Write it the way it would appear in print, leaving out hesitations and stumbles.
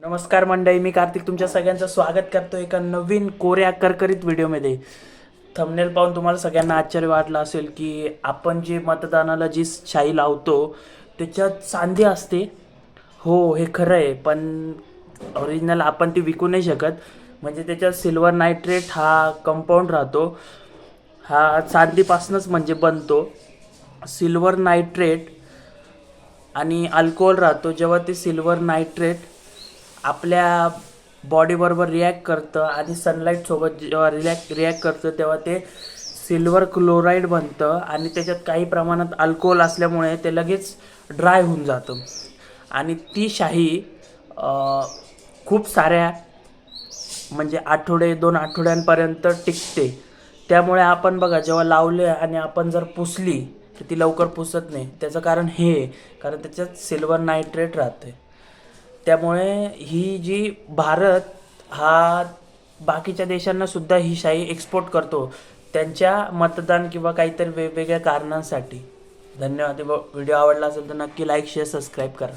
नमस्कार मंडळी, मी कार्तिक तुमच्या सगळ्यांचं स्वागत करतो एका नवीन कोऱ्या करकरीत व्हिडिओमध्ये. थंबनेल पाहून तुम्हाला सगळ्यांना आश्चर्य वाटलं असेल की आपण जे मतदानाला जी शाई लावतो त्याच्यात चांदी असते. हो, हे खरं आहे, पण ओरिजिनल आपण ती विकू नाही शकत. म्हणजे त्याच्यात सिल्वर नायट्रेट हा कंपाऊंड राहतो, हा चांदीपासूनच म्हणजे बनतो. सिल्वर नायट्रेट आणि अल्कोहोल राहतो. जेव्हा ते सिल्वर नायट्रेट आपल्या बॉडीबरोबर रिॲक्ट करतं आणि सनलाईटसोबत जेव्हा रिॲक्ट करतं तेव्हा ते सिल्वर क्लोराईड बनतं आणि त्याच्यात काही प्रमाणात अल्कोहोल असल्यामुळे ते लगेच ड्राय होऊन जातं आणि ती शाई खूप साऱ्या म्हणजे आठवडे 2 आठवड्यांपर्यंत टिकते. त्यामुळे आपण बघा जेव्हा लावले आणि आपण जर पुसली तर ती लवकर पुसत नाही. त्याचं कारण हे कारण त्याच्यात सिल्वर नायट्रेट राहते. त्यामुळे ही जी भारत हा बाकीच्या देशांना सुद्धा ही शाई एक्सपोर्ट करतो त्यांच्या मतदान किंवा काहीतरी वेगवेगळ्या कारणांसाठी. धन्यवाद. व्हिडिओ आवडला असेल तर नक्की लाईक शेअर सबस्क्राईब करा.